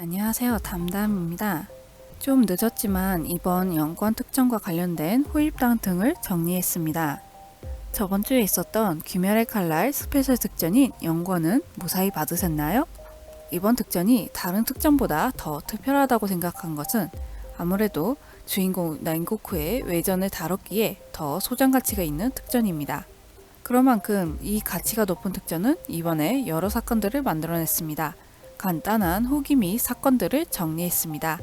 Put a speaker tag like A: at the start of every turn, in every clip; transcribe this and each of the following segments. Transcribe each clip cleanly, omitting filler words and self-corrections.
A: 안녕하세요. 담담입니다. 좀 늦었지만 이번 연권 특전과 관련된 후입당 등을 정리했습니다. 저번 주에 있었던 귀멸의 칼날 스페셜 특전인 연권은 무사히 받으셨나요? 이번 특전이 다른 특전보다 더 특별하다고 생각한 것은 아무래도 주인공 난고쿠의 외전을 다뤘기에 더 소장 가치가 있는 특전입니다. 그런 만큼 이 가치가 높은 특전은 이번에 여러 사건들을 만들어냈습니다. 간단한 후기 및 사건들을 정리했습니다.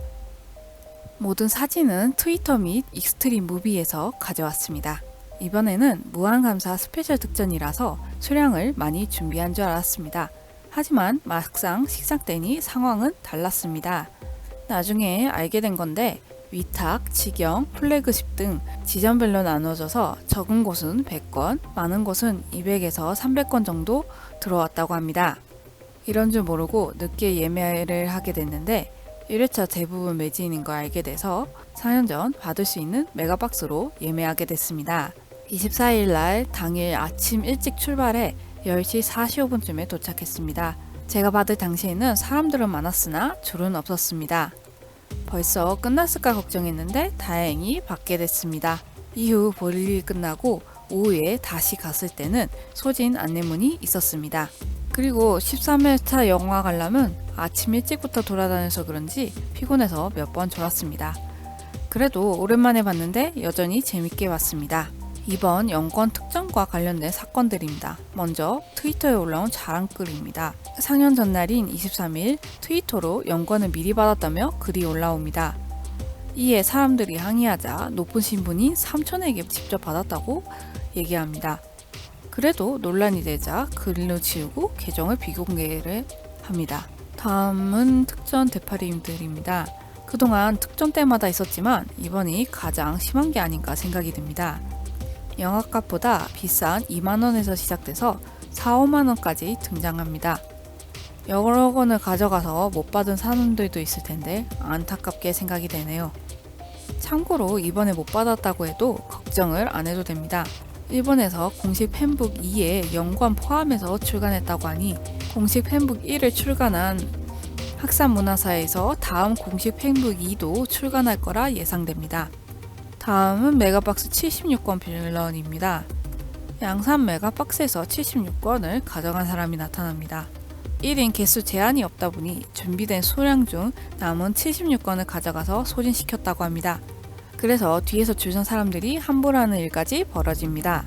A: 모든 사진은 트위터 및 익스트림 무비에서 가져왔습니다. 이번에는 무한감사 스페셜 특전이라서 수량을 많이 준비한 줄 알았습니다. 하지만 막상 시작되니 상황은 달랐습니다. 나중에 알게 된 건데 위탁, 직영, 플래그십 등 지점별로 나눠져서 적은 곳은 100건, 많은 곳은 200에서 300건 정도 들어왔다고 합니다. 이런 줄 모르고 늦게 예매를 하게 됐는데 1회차 대부분 매진인 걸 알게 돼서 4년 전 받을 수 있는 메가박스로 예매하게 됐습니다. 24일 날 당일 아침 일찍 출발해 10시 45분쯤에 도착했습니다. 제가 받을 당시에는 사람들은 많았으나 줄은 없었습니다. 벌써 끝났을까 걱정했는데 다행히 받게 됐습니다. 이후 볼일이 끝나고 오후에 다시 갔을 때는 소진 안내문이 있었습니다. 그리고 13회차 영화 관람은 아침 일찍부터 돌아다녀서 그런지 피곤해서 몇 번 졸았습니다. 그래도 오랜만에 봤는데 여전히 재밌게 봤습니다. 이번 연권 특전과 관련된 사건들입니다. 먼저 트위터에 올라온 자랑글입니다. 상영 전날인 23일 트위터로 연권을 미리 받았다며 글이 올라옵니다. 이에 사람들이 항의하자 높은 신분인 삼촌에게 직접 받았다고 얘기합니다. 그래도 논란이 되자 글로 지우고 계정을 비공개를 합니다. 다음은 특전 대파리님들입니다. 그동안 특전 때마다 있었지만 이번이 가장 심한 게 아닌가 생각이 듭니다. 영화값보다 비싼 2만원에서 시작돼서 4, 5만원까지 등장합니다. 여러 권을 가져가서 못 받은 사람들도 있을 텐데 안타깝게 생각이 되네요. 참고로 이번에 못 받았다고 해도 걱정을 안 해도 됩니다. 일본에서 공식 팬북 2에 연관 포함해서 출간했다고 하니 공식 팬북 1을 출간한 학산문화사에서 다음 공식 팬북 2도 출간할 거라 예상됩니다. 다음은 메가박스 76권 빌런입니다. 양산 메가박스에서 76권을 가져간 사람이 나타납니다. 1인 개수 제한이 없다 보니 준비된 수량 중 남은 76권을 가져가서 소진시켰다고 합니다. 그래서 뒤에서 줄 선 사람들이 환불하는 일까지 벌어집니다.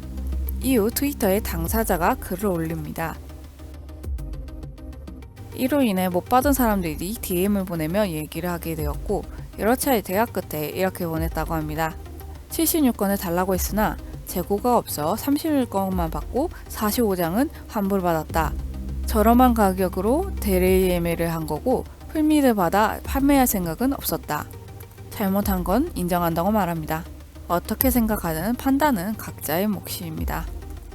A: 이후 트위터에 당사자가 글을 올립니다. 이로 인해 못 받은 사람들이 DM을 보내며 얘기를 하게 되었고 여러 차례 대화 끝에 이렇게 보냈다고 합니다. 76권을 달라고 했으나 재고가 없어 31권만 받고 45장은 환불받았다. 저렴한 가격으로 대리 예매를 한 거고 풀미를 받아 판매할 생각은 없었다. 잘못한 건 인정한다고 말합니다. 어떻게 생각하는 판단은 각자의 몫입니다.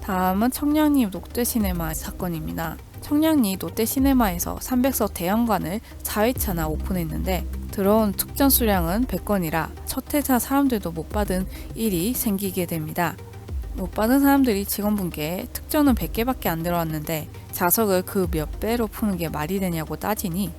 A: 다음은 청량리 롯데시네마 사건입니다. 청량리 롯데시네마에서 300석 대형관을 4회차나 오픈했는데 들어온 특전 수량은 100건이라 첫 회차 사람들도 못 받은 일이 생기게 됩니다. 못 받은 사람들이 직원분께 특전은 100개밖에 안 들어왔는데 좌석을 그 몇 배로 푸는 게 말이 되냐고 따지니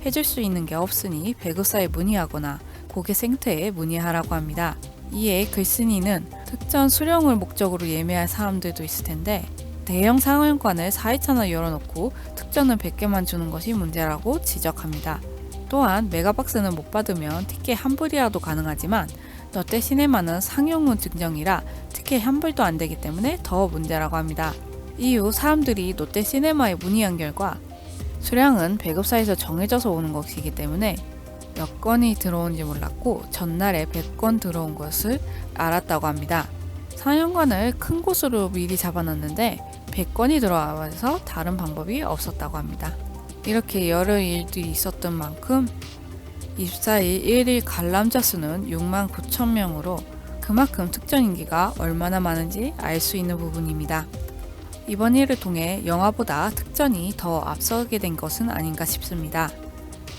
A: 해줄 수 있는 게 없으니 배급사에 문의하거나 고객 센터에 문의하라고 합니다. 이에 글쓴이는 특전 수령을 목적으로 예매할 사람들도 있을 텐데 대형 상영관을 4회차나 열어놓고 특전은 100개만 주는 것이 문제라고 지적합니다. 또한 메가박스는 못 받으면 티켓 환불이라도 가능하지만 롯데시네마는 상용문 증정이라 티켓 환불도 안 되기 때문에 더 문제라고 합니다. 이후 사람들이 롯데시네마에 문의한 결과 수량은 배급사에서 정해져서 오는 것이기 때문에 몇 건이 들어온지 몰랐고 전날에 100건 들어온 것을 알았다고 합니다. 상영관을 큰 곳으로 미리 잡아놨는데 100건이 들어와서 다른 방법이 없었다고 합니다. 이렇게 여러 일들이 있었던 만큼 24일 1일 관람자 수는 6만 9천 명으로 그만큼 특전 인기가 얼마나 많은지 알 수 있는 부분입니다. 이번 일을 통해 영화보다 특전이 더 앞서게 된 것은 아닌가 싶습니다.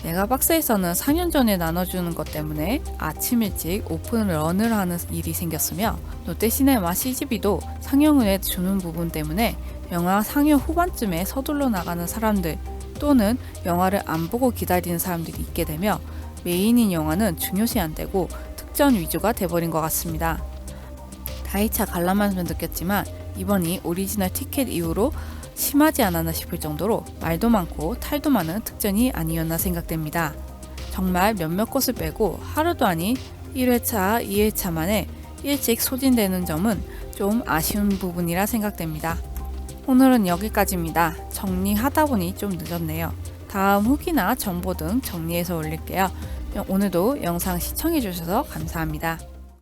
A: 메가박스에서는 4년 전에 나눠주는 것 때문에 아침 일찍 오픈런을 하는 일이 생겼으며 롯데시네마 CGV도 상영을 해주는 부분 때문에 영화 상영 후반쯤에 서둘러 나가는 사람들 또는 영화를 안 보고 기다리는 사람들이 있게 되며 메인인 영화는 중요시 안 되고 특전 위주가 돼버린 것 같습니다. 4회차 관람하면서 느꼈지만 이번이 오리지널 티켓 이후로 심하지 않았나 싶을 정도로 말도 많고 탈도 많은 특전이 아니었나 생각됩니다. 정말 몇몇 곳을 빼고 하루도 아닌 1회차, 2회차 만에 일찍 소진되는 점은 좀 아쉬운 부분이라 생각됩니다. 오늘은 여기까지입니다. 정리하다 보니 좀 늦었네요. 다음 후기나 정보 등 정리해서 올릴게요. 오늘도 영상 시청해주셔서 감사합니다.